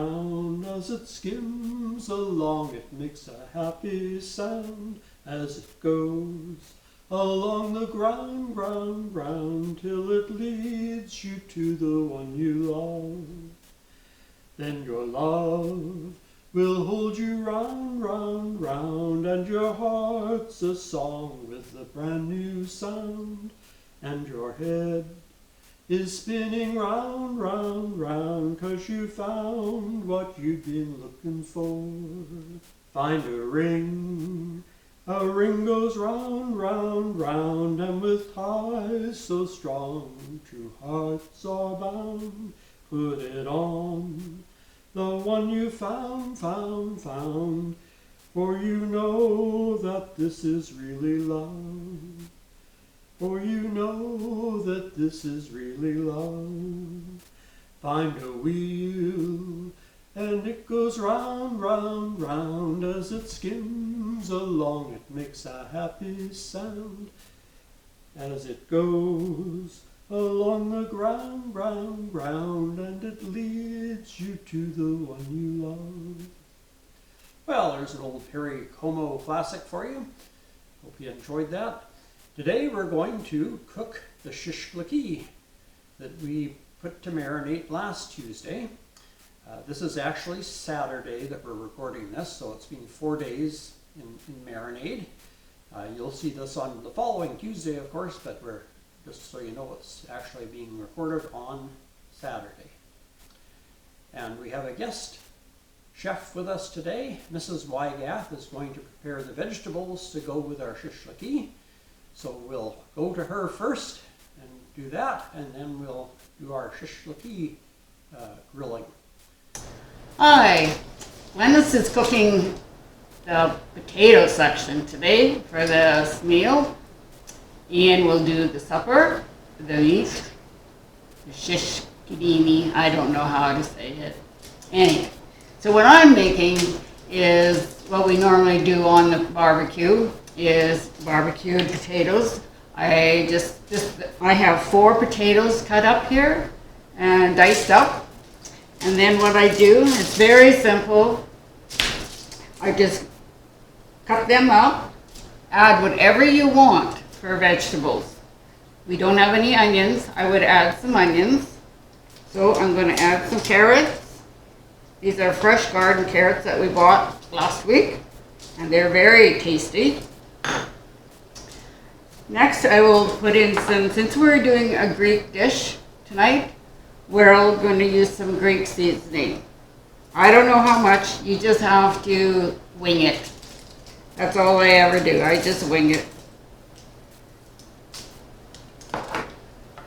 brown. As it skims along, it makes a happy sound as it goes along the ground, ground, ground, till it leads you to the one you love. Then your love will hold you round, round, round, and your heart's a song with a brand new sound, and your head is spinning round, round, round, 'cause you found what you've been looking for. Find a ring goes round, round, round, and with ties so strong, two hearts are bound. Put it on, the one you found, found, found, for you know that this is really love. For you know that this is really love. Find a wheel, and it goes round, round, round. As it skims along, it makes a happy sound. As it goes along the ground, ground, ground, and it leads you to the one you love. Well, there's an old Perry Como classic for you. Hope you enjoyed that. Today we're going to cook the ShishLiki that we put to marinate last Tuesday. This is actually Saturday that we're recording this, so it's been 4 days in marinade. You'll see this on the following Tuesday, of course, but we're just so you know it's actually being recorded on Saturday. And we have a guest chef with us today. Mrs. Wygath is going to prepare the vegetables to go with our ShishLiki. So we'll go to her first and do that, and then we'll do our ShishLiki grilling. Hi, Glennis is cooking the potato section today for this meal. Ian will do the supper, the meat, the shishkidimi, I don't know how to say it. Anyway, so what I'm making is what we normally do on the barbecue, is barbecued potatoes. I have 4 potatoes cut up here and diced up. And then what I do, it's very simple. I just cut them up, add whatever you want for vegetables. We don't have any onions. I would add some onions. So I'm going to add some carrots. These are fresh garden carrots that we bought last week, and they're very tasty. Next, I will put in some, since we're doing a Greek dish tonight, we're all going to use some Greek seasoning. I don't know how much, you just have to wing it. That's all I ever do, I just wing it.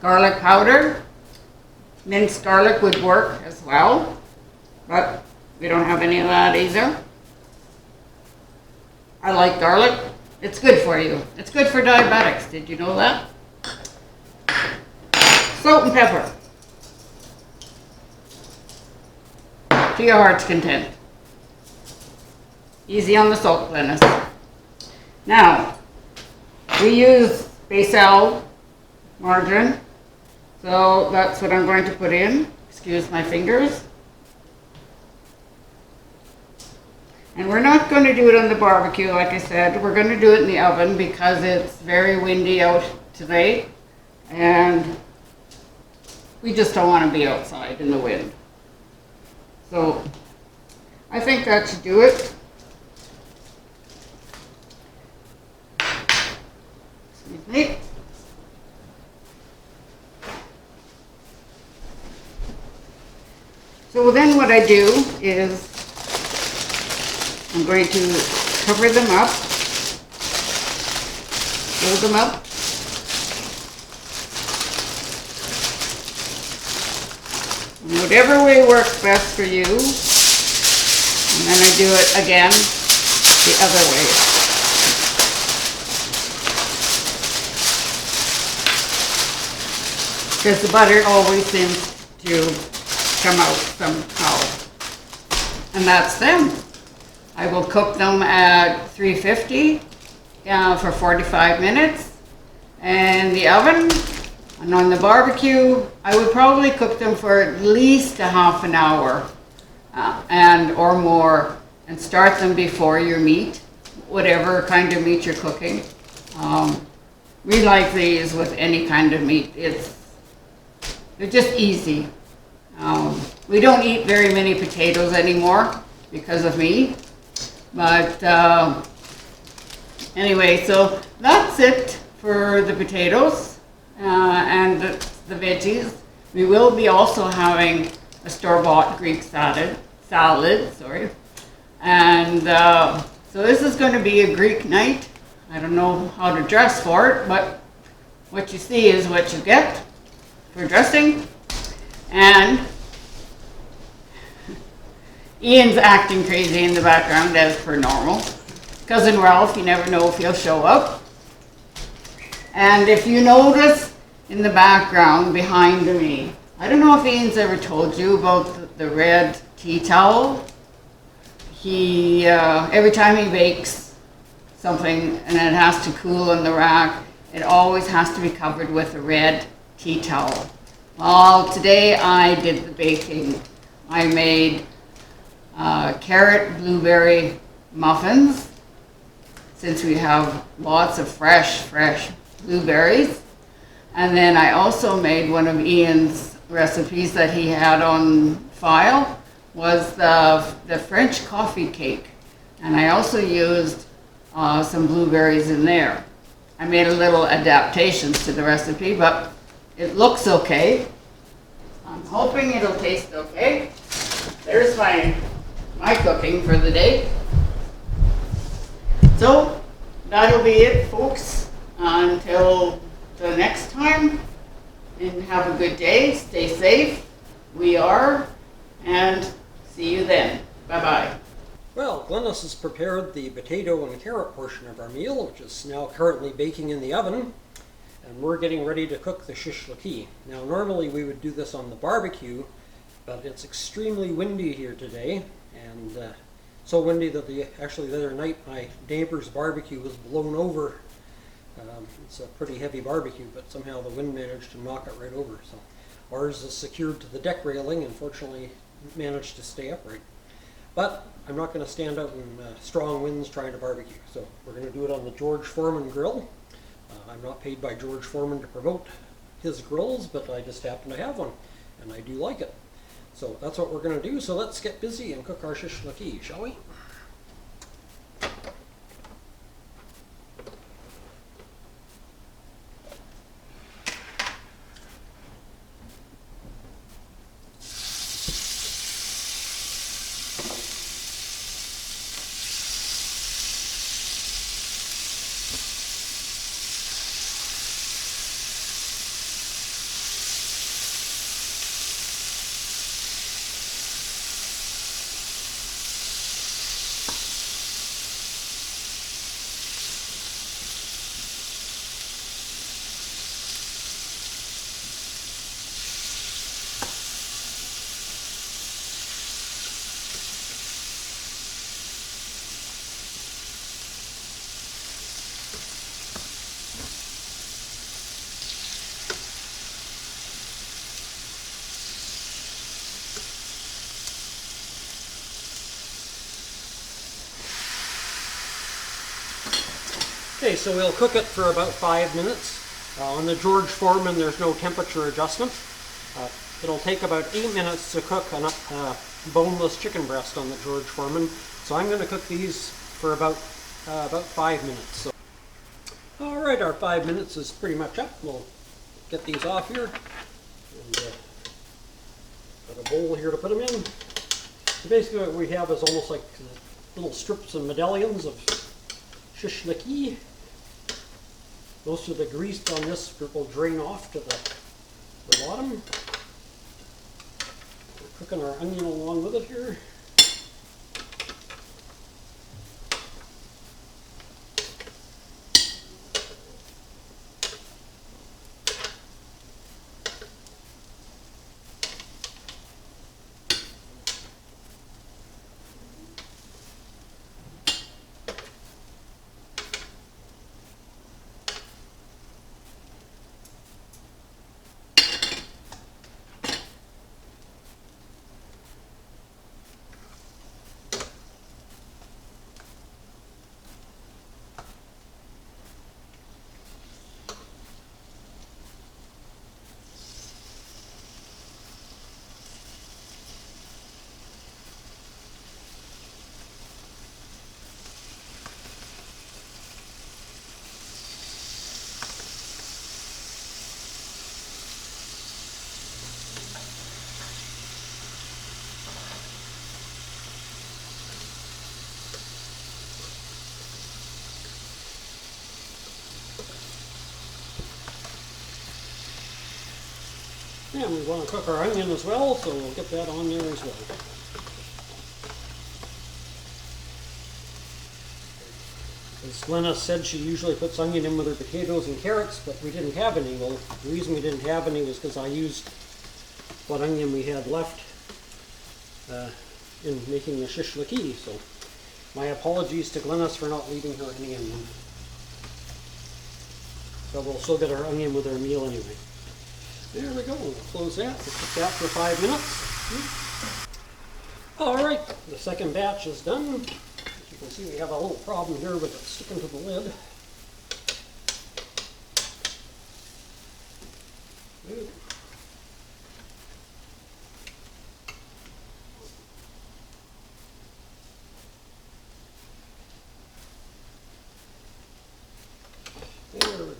Garlic powder, minced garlic would work as well, but we don't have any of that either. I like garlic. It's good for you. It's good for diabetics. Did you know that? Salt and pepper. To your heart's content. Easy on the salt, Glennis. Now, we use Tsp.s margarine. So that's what I'm going to put in. Excuse my fingers. And we're not going to do it on the barbecue, like I said. We're going to do it in the oven because it's very windy out today. And we just don't want to be outside in the wind. So I think that should do it. Excuse me. So then what I do is I'm going to cover them up, fold them up, and whatever way works best for you, and then I do it again the other way. Because the butter always seems to come out somehow. And that's them. I will cook them at 350 for 45 minutes. And the oven, and on the barbecue, I would probably cook them for at least a half an hour. and or more, and start them before your meat, whatever kind of meat you're cooking. We like these with any kind of meat. They're just easy. We don't eat very many potatoes anymore because of me, but anyway, so that's it for the potatoes and the veggies. We will be also having a store-bought Greek salad, and so this is going to be a Greek night. I don't know how to dress for it, but what you see is what you get for dressing. And Ian's acting crazy in the background as per normal. Cousin Ralph, you never know if he'll show up. And if you notice in the background behind me, I don't know if Ian's ever told you about the red tea towel. He, every time he bakes something and it has to cool in the rack, it always has to be covered with a red tea towel. Well, today I did the baking. I made carrot blueberry muffins, since we have lots of fresh blueberries. And then I also made one of Ian's recipes that he had on file, was the French coffee cake. And I also used some blueberries in there. I made a little adaptations to the recipe, but it looks okay. I'm hoping it'll taste okay. There's my cooking for the day. So that'll be it, folks, until the next time. And have a good day. Stay safe. We are. And see you then. Bye-bye. Well, Glennis has prepared the potato and carrot portion of our meal, which is now currently baking in the oven. And we're getting ready to cook the ShishLiki. Now, normally we would do this on the barbecue, but it's extremely windy here today, and so windy that actually the other night my neighbor's barbecue was blown over. It's a pretty heavy barbecue, but somehow the wind managed to knock it right over. So ours is secured to the deck railing, and fortunately managed to stay upright. But I'm not going to stand out in strong winds trying to barbecue, so we're going to do it on the George Foreman grill. I'm not paid by George Foreman to promote his grills, but I just happen to have one, and I do like it. So that's what we're going to do. So let's get busy and cook our ShishLiki, shall we? Okay, so we'll cook it for about 5 minutes. On the George Foreman, there's no temperature adjustment. It'll take about 8 minutes to cook a boneless chicken breast on the George Foreman. So I'm going to cook these for about 5 minutes. So. All right, our 5 minutes is pretty much up. We'll get these off here. And, got a bowl here to put them in. So basically what we have is almost like little strips and medallions of ShishLiki. Most of the grease on this will drain off to the bottom. We're cooking our onion along with it here. And we want to cook our onion as well, so we'll get that on there as well. As Glenna said, she usually puts onion in with her potatoes and carrots, but we didn't have any. Well, the reason we didn't have any was because I used what onion we had left in making the ShishLiki. So my apologies to Glennis for not leaving her any onion. So we'll still get our onion with our meal anyway. There we go. We'll close that. We'll cook that for 5 minutes. All right, the second batch is done. As you can see, we have a little problem here with it sticking to the lid. Good. There we go.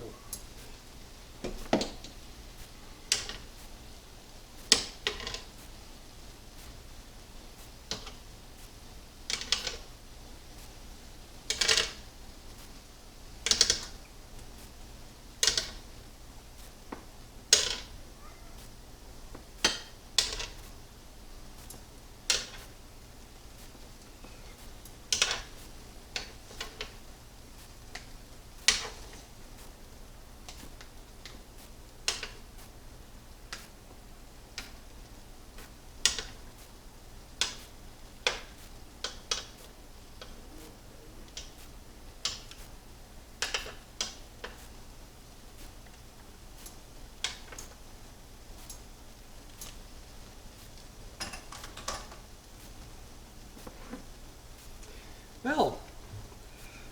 Well,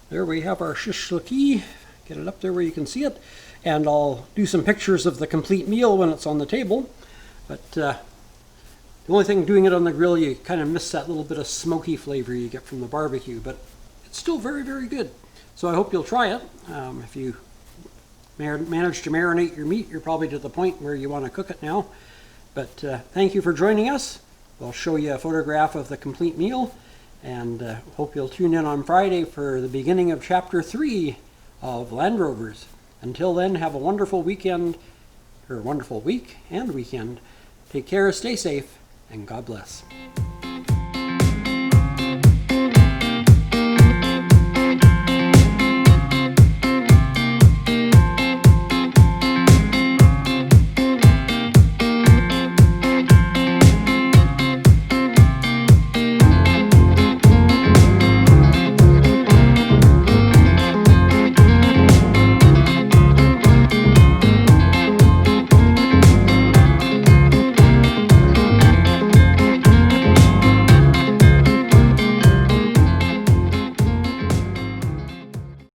there we have our ShishLiki. Get it up there where you can see it. And I'll do some pictures of the complete meal when it's on the table. But the only thing doing it on the grill, you kind of miss that little bit of smoky flavor you get from the barbecue. But it's still very, very good. So I hope you'll try it. If you manage to marinate your meat, you're probably to the point where you want to cook it now. But thank you for joining us. I'll show you a photograph of the complete meal. And hope you'll tune in on Friday for the beginning of Chapter 3 of Land Rovers. Until then, have a wonderful weekend, or a wonderful week and weekend. Take care, stay safe, and God bless.